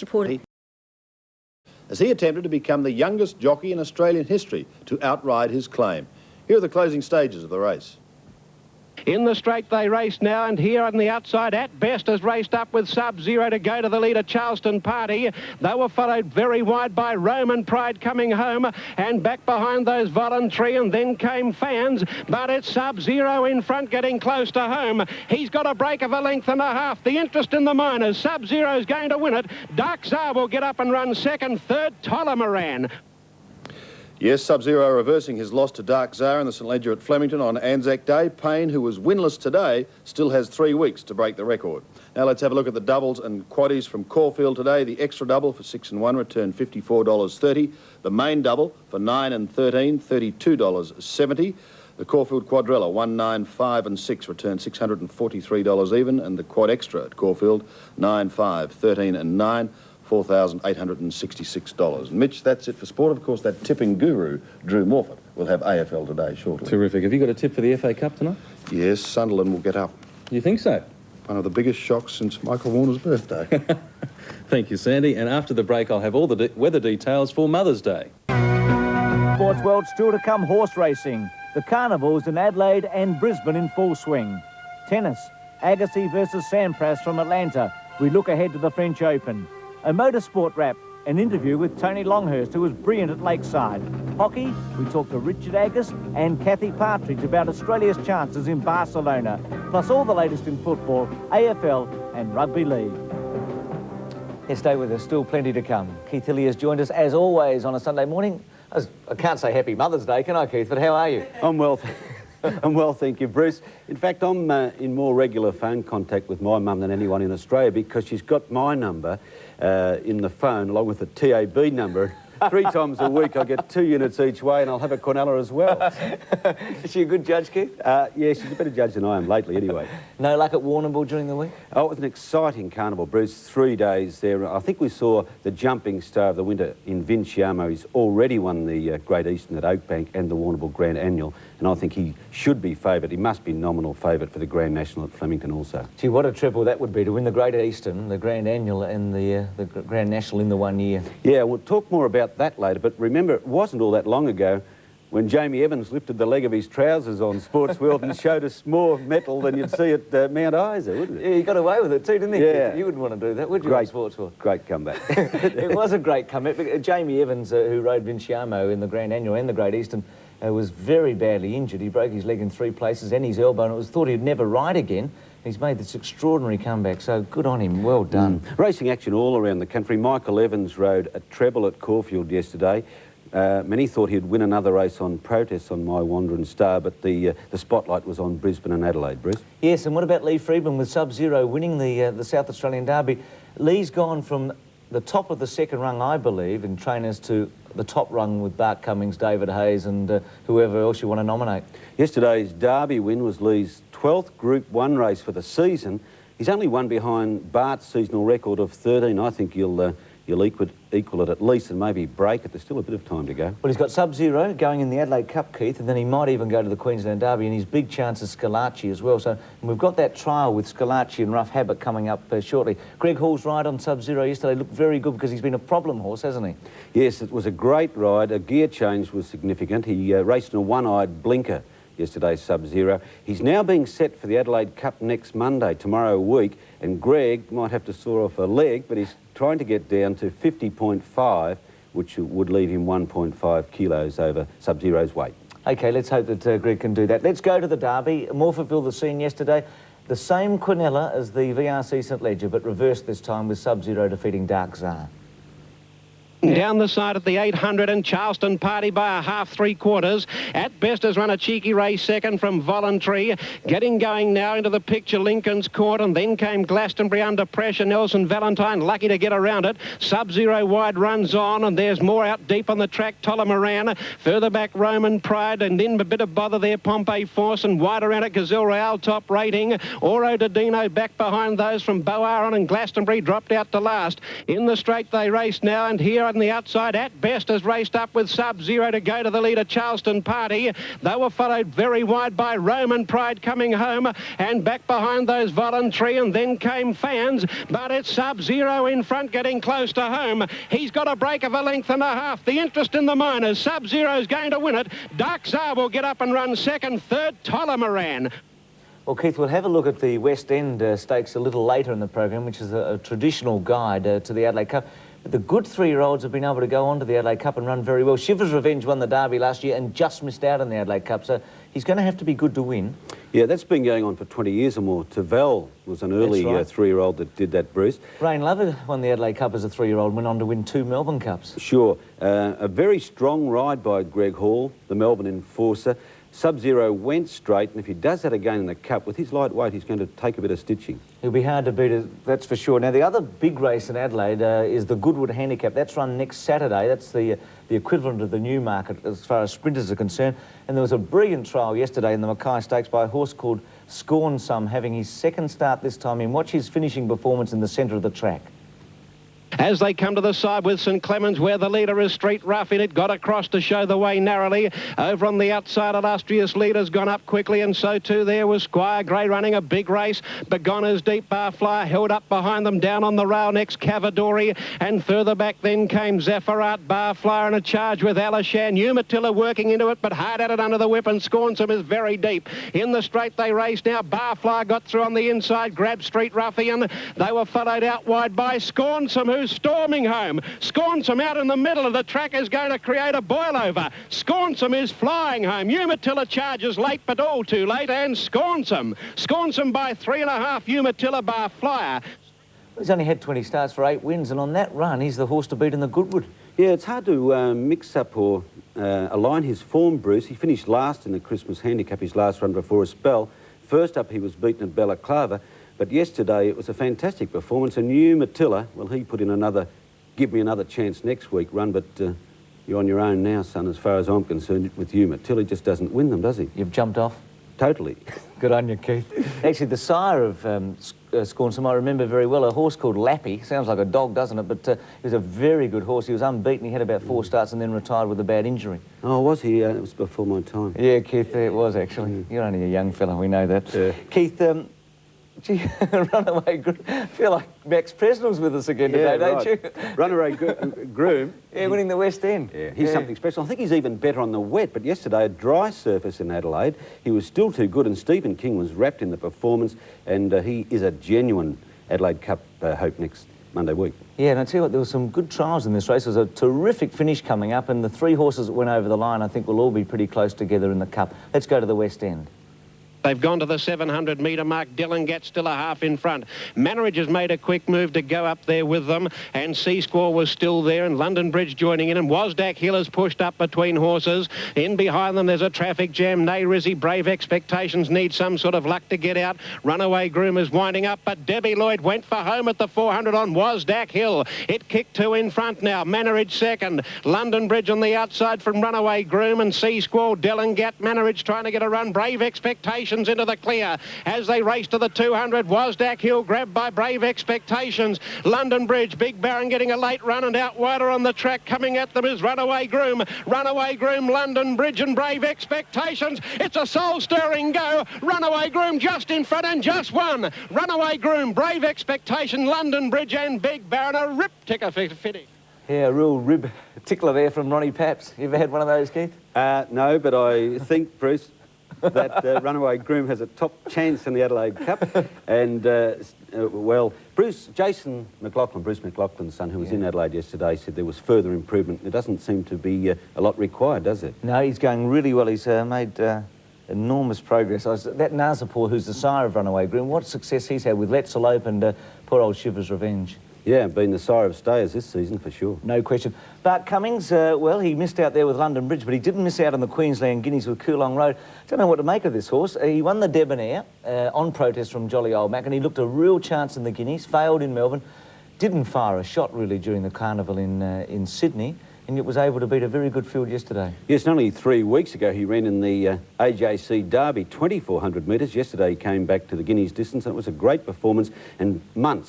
Reported. As he attempted to become the youngest jockey in Australian history to outride his claim. Here are the closing stages of the race. In the straight they race now, and here on the outside At Best has raced up with Sub-Zero to go to the leader, Charleston Party. They were followed very wide by Roman Pride coming home, and back behind those Voluntary, and then came Fans, but it's Sub-Zero in front getting close to home. He's got a break of a length and a half. The interest in the minors, Sub-Zero's going to win it. Dark Czar will get up and run second, third, Tolomaran. Yes, Sub-Zero reversing his loss to Dark Czar in the St Ledger at Flemington on Anzac Day. Payne, who was winless today, still has 3 weeks to break the record. Now let's have a look at the doubles and quaddies from Caulfield today. The extra double for 6 and 1 returned $54.30. The main double for 9 and 13, $32.70. The Caulfield Quadrilla, 1, 9, 5 and 6 returned $643 even. And the quad extra at Caulfield, 9, 5, 13 and 9. $4,866. Mitch, that's it for sport. Of course, that tipping guru, Drew Morfitt, will have AFL today shortly. Terrific. Have you got a tip for the FA Cup tonight? Yes, Sunderland will get up. You think so? One of the biggest shocks since Michael Warner's birthday. Thank you, Sandy. And after the break, I'll have all the weather details for Mother's Day. Sportsworld still to come horse racing. The carnivals in Adelaide and Brisbane in full swing. Tennis, Agassi versus Sampras from Atlanta. We look ahead to the French Open. A motorsport wrap, an interview with Tony Longhurst, who was brilliant at Lakeside. Hockey, we talk to Richard Agus and Kathy Partridge about Australia's chances in Barcelona, plus all the latest in football, AFL and rugby league. Yes, stay with us, still plenty to come. Keith Hilly has joined us as always on a Sunday morning. I can't say Happy Mother's Day, can I, Keith? But how are you? I'm well. I'm well, thank you, Bruce. In fact, I'm in more regular phone contact with my mum than anyone in Australia because she's got my number in the phone along with the TAB number. 3 times a week I get 2 units each way and I'll have a Cornella as well. Is she a good judge, Keith? Yeah, she's a better judge than I am lately anyway. No luck at Warrnambool during the week? Oh, it was an exciting carnival, Bruce. 3 days there. I think we saw the jumping star of the winter in Vinciamo. He's already won the Great Eastern at Oakbank and the Warrnambool Grand Annual, and I think he should be favoured. He must be nominal favourite for the Grand National at Flemington also. Gee, what a triple that would be to win the Great Eastern, the Grand Annual and the Grand National in the 1 year. Yeah, we'll talk more about that later, but remember, it wasn't all that long ago when Jamie Evans lifted the leg of his trousers on Sportsworld and showed us more metal than you'd see at Mount Isa, wouldn't it? Yeah, he got away with it too, didn't he? Yeah. You wouldn't want to do that, would you, Great, on Sportsworld? Great comeback. It was a great comeback. Jamie Evans, who rode Vinciamo in the Grand Annual and the Great Eastern, was very badly injured. He broke his leg in 3 places and his elbow, and it was thought he'd never ride again. He's made this extraordinary comeback, so good on him. Well done. Racing action all around the country. Michael Evans rode a treble at Caulfield yesterday. Many thought he'd win another race on protest on My Wandering Star, but the spotlight was on Brisbane and Adelaide, Bruce. Yes, and what about Lee Freedman with Sub-Zero winning the South Australian Derby? Lee's gone from the top of the second rung, I believe, in trainers to the top rung with Bart Cummings, David Hayes and whoever else you want to nominate. Yesterday's Derby win was Lee's 12th Group 1 race for the season. He's only one behind Bart's seasonal record of 13. I think he'll equal it at least and maybe break it. There's still a bit of time to go. Well, he's got Sub-Zero going in the Adelaide Cup, Keith, and then he might even go to the Queensland Derby, and his big chance is Scalacci as well. So we've got that trial with Scalacci and Rough Habit coming up shortly. Greg Hall's ride on Sub-Zero yesterday looked very good because he's been a problem horse, hasn't he? Yes, it was a great ride. A gear change was significant. He raced in a one-eyed blinker yesterday, Sub-Zero. He's now being set for the Adelaide Cup next Monday, tomorrow week, and Greg might have to saw off a leg, but he's trying to get down to 50.5, which would leave him 1.5 kilos over Sub-Zero's weight. OK, let's hope that Greg can do that. Let's go to the Derby. Morphettville, the scene yesterday. The same Quinella as the VRC St Ledger, but reversed this time with Sub-Zero defeating Dark Czar. Down the side at the 800 and Charleston Party by a half, 3/4. At Best has run a cheeky race second from Voluntary. Getting going now into the picture, Lincoln's Court, and then came Glastonbury under pressure. Nelson Valentine lucky to get around it. Sub-Zero wide runs on, and there's more out deep on the track. Tolomaran, further back Roman Pride, and then a bit of bother there, Pompey Force, and wide around it Gazelle Royale top rating. Oro Dodino back behind those from Boaron, and Glastonbury dropped out to last. In the straight they race now, and here on the outside, At Best has raced up with Sub-Zero to go to the leader, Charleston Party. They were followed very wide by Roman Pride coming home, and back behind those Voluntary, and then came Fans, but it's Sub-Zero in front getting close to home. He's got a break of a length and a half. The interest in the minors, Sub-Zero's going to win it. Dark Tsar will get up and run second, third, Tolomaran. Well, Keith, we'll have a look at the West End Stakes a little later in the program, which is a traditional guide to the Adelaide Cup. But the good 3-year-olds have been able to go on to the Adelaide Cup and run very well. Shivers Revenge won the Derby last year and just missed out on the Adelaide Cup, so he's going to have to be good to win. Yeah, that's been going on for 20 years or more. Tavel was an early right. 3-year-old that did that, Bruce. Rain Lover won the Adelaide Cup as a 3-year-old, went on to win 2 Melbourne Cups. Sure. A very strong ride by Greg Hall, the Melbourne enforcer. Sub-Zero went straight, and if he does that again in the Cup, with his lightweight, he's going to take a bit of stitching. He'll be hard to beat, that's for sure. Now, the other big race in Adelaide is the Goodwood Handicap. That's run next Saturday. That's the equivalent of the Newmarket as far as sprinters are concerned. And there was a brilliant trial yesterday in the Mackay Stakes by a horse called Scorn Some, having his second start this time in. Watch his finishing performance in the centre of the track. As they come to the side with St Clemens, where the leader is Street Rough in it, got across to show the way narrowly. Over on the outside, Illustrious Leader's gone up quickly, and so too there was Squire Grey running a big race. Begonna's Deep Bar Flyer held up behind them, down on the rail next Cavadori, and further back then came Zephyrat, Bar Flyer in a charge with Alishan. Umatilla working into it, but hard at it under the whip, and Scornsome is very deep. In the straight they race now. Bar Flyer got through on the inside, grabbed Street Ruffian. They were followed out wide by Scornsome, who's storming home. Scornsome out in the middle of the track is going to create a boil-over. Scornsome is flying home. Umatilla charges late, but all too late, and Scornsome by 3.5, Umatilla Bar Flyer. He's only had 20 starts for 8 wins, and on that run, he's the horse to beat in the Goodwood. Yeah, it's hard to mix up or align his form, Bruce. He finished last in the Christmas Handicap, his last run before a spell. First up, he was beaten at Balaclava. But yesterday, it was a fantastic performance, and Umatilla, well, he put in another, give me another chance next week run, but you're on your own now, son, as far as I'm concerned with Umatilla. He just doesn't win them, does he? You've jumped off? Totally. Good on you, Keith. Actually, the sire of Scornsome, I remember very well, a horse called Lappy. Sounds like a dog, doesn't it? But he was a very good horse. He was unbeaten. He had about 4 starts and then retired with a bad injury. Oh, was he? It was before my time. Yeah, Keith, it was actually. You're only a young fella, we know that. Yeah. Keith, gee, Runaway Groom. I feel like Max Presnell's with us again today, don't you? Runaway Groom. Yeah, winning the West End. Yeah, he's something special. I think he's even better on the wet, but yesterday, a dry surface in Adelaide, he was still too good, and Stephen King was wrapped in the performance, and he is a genuine Adelaide Cup hope next Monday week. Yeah, and I tell you what, there were some good trials in this race. There was a terrific finish coming up, and the 3 horses that went over the line, I think, will all be pretty close together in the Cup. Let's go to the West End. They've gone to the 700-metre mark. Dylan Gat's still a half in front. Manneridge has made a quick move to go up there with them, and Sea-Squaw was still there, and London Bridge joining in, and Wasdak Hill has pushed up between horses. In behind them, there's a traffic jam. Nay Rizzy, Brave Expectations need some sort of luck to get out. Runaway Groom is winding up, but Debbie Lloyd went for home at the 400 on Wasdak Hill. It kicked 2 in front now. Manneridge second. London Bridge on the outside from Runaway Groom, and Sea-Squaw, Dylan Gat, Manneridge trying to get a run. Brave Expectations into the clear as they race to the 200. Wasdak Hill grabbed by Brave Expectations. London Bridge, Big Baron getting a late run, and out wider on the track coming at them is Runaway Groom. Runaway Groom, London Bridge and Brave Expectations. It's a soul-stirring go. Runaway Groom just in front and just won. Runaway Groom, Brave Expectation, London Bridge and Big Baron. A rip ticker finish. Yeah, a real rib tickler there from Ronnie Paps. You ever had one of those, Keith? No, but I think, Bruce, that Runaway Groom has a top chance in the Adelaide Cup. And, well, Bruce McLaughlin's son, who was in Adelaide yesterday, said there was further improvement. There doesn't seem to be a lot required, does it? No, he's going really well. He's made enormous progress. That Nazapur, who's the sire of Runaway Groom, what success he's had with Let's Elope and poor old Shivers Revenge. Yeah, been the sire of stayers this season, for sure. No question. Bart Cummings, well, he missed out there with London Bridge, but he didn't miss out on the Queensland Guineas with Coolong Road. Don't know what to make of this horse. He won the Debonair on protest from Jolly Old Mac, and he looked a real chance in the Guineas, failed in Melbourne, didn't fire a shot, really, during the carnival in Sydney, and it was able to beat a very good field yesterday. Yes, only 3 weeks ago he ran in the AJC Derby, 2,400 metres. Yesterday he came back to the Guineas distance, and it was a great performance. And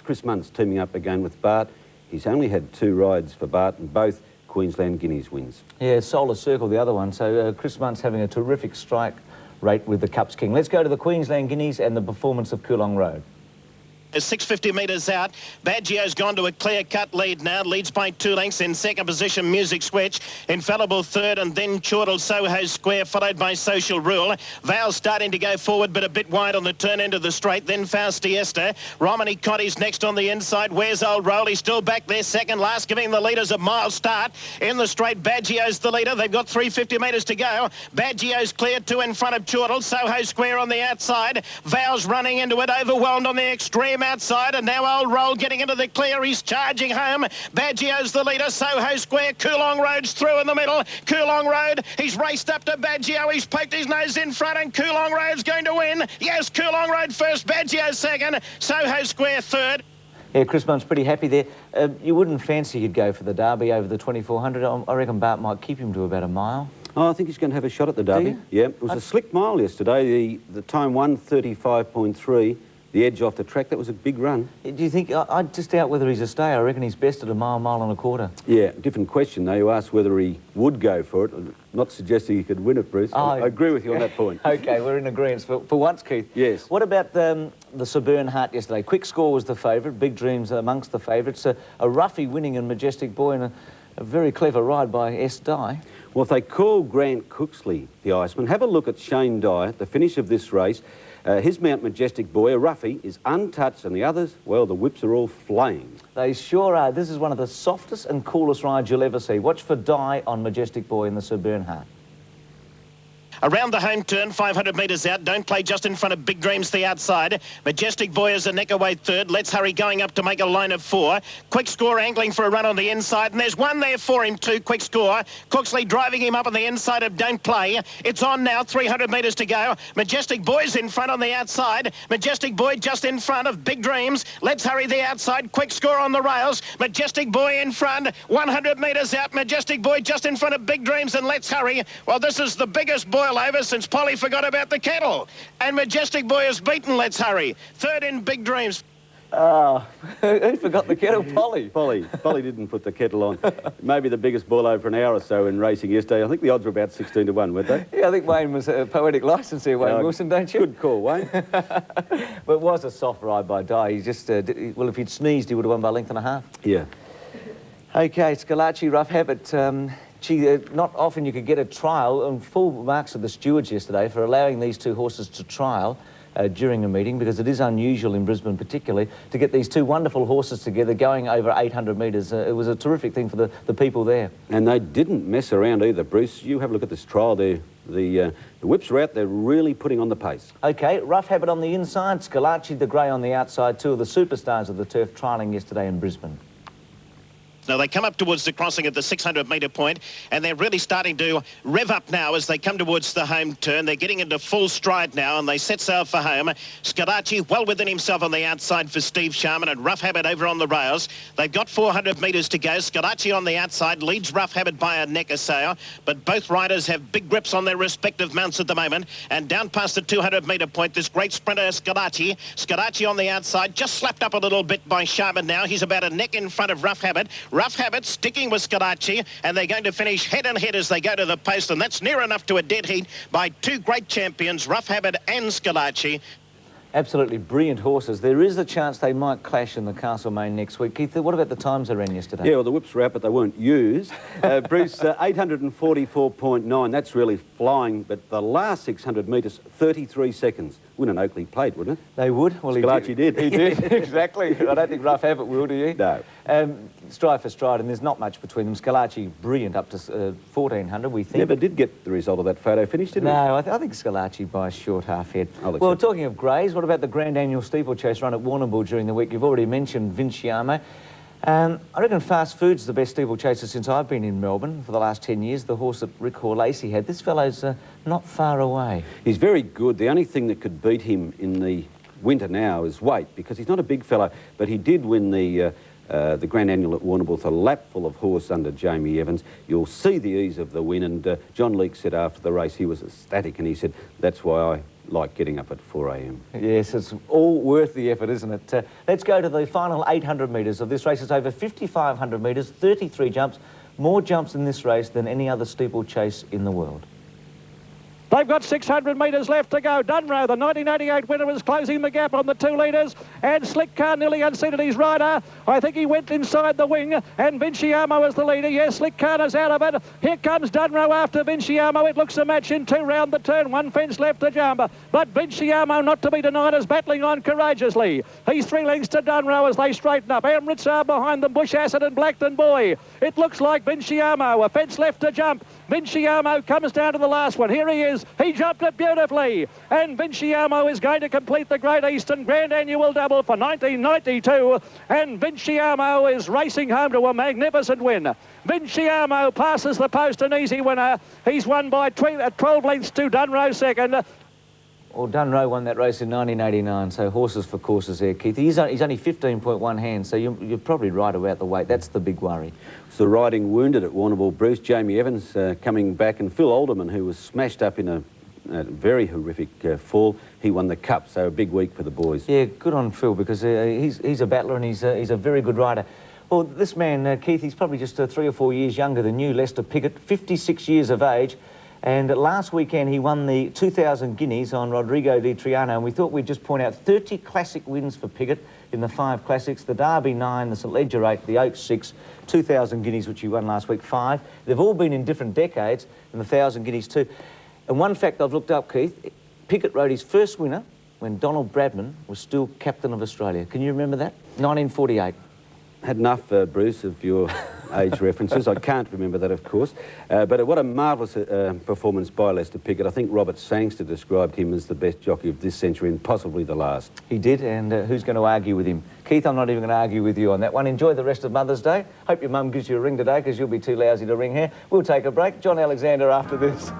Chris Muntz teaming up again with Bart. He's only had 2 rides for Barton, both Queensland Guineas wins. Yeah, Solar Circle, the other one. So Chris Munt's having a terrific strike rate with the Cups King. Let's go to the Queensland Guineas and the performance of Coolong Road. 650 metres out. Baggio's gone to a clear-cut lead now. Leads by 2 lengths. In second position, Music Switch. Infallible third, and then Chortle Soho Square, followed by Social Rule. Vale starting to go forward, but a bit wide on the turn end of the straight. Then Faustiesta. Romany Cotty's next on the inside. Where's Old Roll? He's still back there, second last, giving the leaders a mile start. In the straight, Baggio's the leader. They've got 350 metres to go. Baggio's clear, 2 in front of Chortle. Soho Square on the outside. Vale's running into it, overwhelmed on the extreme outside, and now Old Roll getting into the clear. He's charging home. Baggio's the leader. Soho Square. Coolong Road's through in the middle. Coolong Road, he's raced up to Baggio. He's poked his nose in front, and Coolong Road's going to win. Yes, Coolong Road first, Baggio second, Soho Square third. Yeah, Chris Munt's pretty happy there. You wouldn't fancy you'd go for the Derby over the 2400. I reckon Bart might keep him to about a mile. Oh, I think he's going to have a shot at the Derby. Yeah, it was a slick mile yesterday. The time 1:35.3. The edge off the track, that was a big run. Do you think, I'd just doubt whether he's a stay. I reckon he's best at a mile, mile and a quarter. Yeah, different question though. You asked whether he would go for it. I'm not suggesting he could win it, Bruce. I agree with you on that point. OK, we're in agreement for once, Keith. Yes. What about the Suburban Heart yesterday? Quick Score was the favourite, Big Dreams amongst the favourites. A roughie winning and Majestic Boy, and a very clever ride by S. Dye. Well, if they call Grant Cooksley the Iceman, have a look at Shane Dye at the finish of this race. His Mount Majestic Boy, a roughie, is untouched, and the others, well, the whips are all flying. They sure are. This is one of the softest and coolest rides you'll ever see. Watch for Dye on Majestic Boy in the Sir Bernhardt. Around the home turn, 500 metres out. Don't play just in front of Big Dreams, the outside. Majestic Boy is a neck away third. Let's Hurry going up to make a line of 4. Quick Score angling for a run on the inside. And there's one there for him too, Quick Score. Cooksley driving him up on the inside of Don't Play. It's on now, 300 metres to go. Majestic Boy's in front on the outside. Majestic Boy just in front of Big Dreams. Let's Hurry the outside. Quick Score on the rails. Majestic Boy in front. 100 metres out. Majestic Boy just in front of Big Dreams and Let's Hurry. Well, this is the biggest boil over since Polly forgot about the kettle. And Majestic Boy has beaten Let's Hurry. Third in Big Dreams. Oh, who forgot the kettle? Polly. Polly didn't put the kettle on. Maybe the biggest ball over for an hour or so in racing yesterday. I think the odds were about 16 to 1, weren't they? Yeah, I think Wayne was a poetic licence here, Wayne Wilson, don't you? Good call, Wayne. But it was a soft ride by Dye. He just, well, if he'd sneezed, he would have won by a length and a half. Yeah. OK, Scalacci, Rough Habit. Not often you could get a trial, and full marks of the stewards yesterday for allowing these 2 horses to trial during a meeting, because it is unusual in Brisbane particularly to get these 2 wonderful horses together going over 800 metres. It was a terrific thing for the people there. And they didn't mess around either, Bruce. You have a look at this trial there. The whips are out. They're really putting on the pace. OK, Rough Habit on the inside, Scalacci the grey on the outside, 2 of the superstars of the turf trialling yesterday in Brisbane. Now, they come up towards the crossing at the 600-metre point, and they're really starting to rev up now as they come towards the home turn. They're getting into full stride now, and they set sail for home. Scalacci well within himself on the outside for Steve Sharman, and Rough Habit over on the rails. They've got 400 metres to go. Scalacci on the outside leads Rough Habit by a neck or so, but both riders have big grips on their respective mounts at the moment. And down past the 200-metre point, this great sprinter, Scalacci. Scalacci on the outside, just slapped up a little bit by Sharman now. He's about a neck in front of Rough Habit. Rough Habit sticking with Scalacci, and they're going to finish head and head as they go to the post, and that's near enough to a dead heat by 2 great champions, Rough Habit and Scalacci. Absolutely brilliant horses. There is a chance they might clash in the Castlemaine next week. Keith, what about the times they ran yesterday? Yeah, well, the whips were out, but they weren't used. Bruce, 844.9, that's really flying, but the last 600 metres, 33 seconds. Win and Oakley played, wouldn't it? They would. Well, Scalacci did. He did, exactly. I don't think Rough Habit will, do you? No. Stride for stride, and there's not much between them. Scalacci, brilliant, up to 1,400, we think. Never did get the result of that photo finish, did he? No, I think Scalacci by a short half head. Well, talking of greys, what about the Grand Annual Steeplechase run at Warrnambool during the week? You've already mentioned Vinciamo. I reckon Fast Food's the best steeplechaser since I've been in Melbourne for the last 10 years. The horse that Rick Horlacey had. This fellow's not far away. He's very good. The only thing that could beat him in the winter now is weight, because he's not a big fellow, but he did win the Grand Annual at Warrnambool with a lap full of horse under Jamie Evans. You'll see the ease of the win, and John Leake said after the race he was ecstatic, and he said, that's why I like getting up at 4 a.m. Yes, it's all worth the effort, isn't it? Let's go to the final 800 metres of this race. It's over 5,500 metres, 33 jumps, more jumps in this race than any other steeplechase in the world. They've got 600 metres left to go. Dunrow, the 1988 winner, is closing the gap on the 2 leaders. And Slick Car nearly unseated his rider. I think he went inside the wing. And Vinciamo is the leader. Yes, Slick Car is out of it. Here comes Dunrow after Vinciamo. It looks a match in 2 round the turn. 1 fence left to jump. But Vinciamo, not to be denied, is battling on courageously. He's 3 lengths to Dunrow as they straighten up. Amritsar behind them. Bush Acid and Blackton Boy. It looks like Vinciamo. A fence left to jump. Vinciamo comes down to the last one. Here he is. He jumped it beautifully. And Vinciamo is going to complete the Great Eastern Grand Annual Double for 1992. And Vinciamo is racing home to a magnificent win. Vinciamo passes the post, an easy winner. He's won by 12 lengths to Dunrow second. Well, Dunrow won that race in 1989, so horses for courses there, Keith. He's only 15.1 hands, so you're probably right about the weight. That's the big worry. So riding wounded at Warrnambool, Bruce, Jamie Evans coming back, and Phil Alderman, who was smashed up in a very horrific fall. He won the Cup, so a big week for the boys. Yeah, good on Phil, because he's a battler and he's a very good rider. Well, this man, Keith, he's probably just 3 or 4 years younger than you, Lester Piggott, 56 years of age. And last weekend he won the 2,000 guineas on Rodrigo di Triano, and we thought we'd just point out 30 classic wins for Piggott in the 5 classics, the Derby 9, the St Leger 8, the Oaks 6, 2,000 guineas, which he won last week, 5. They've all been in different decades, and the 1,000 guineas too. And one fact I've looked up, Keith, Piggott rode his first winner when Donald Bradman was still captain of Australia. Can you remember that? 1948. Had enough, Bruce, of your age references. I can't remember that, of course. But what a marvellous performance by Lester Piggott. I think Robert Sangster described him as the best jockey of this century and possibly the last. He did, and who's going to argue with him? Keith, I'm not even going to argue with you on that one. Enjoy the rest of Mother's Day. Hope your mum gives you a ring today, because you'll be too lousy to ring her. We'll take a break. John Alexander after this.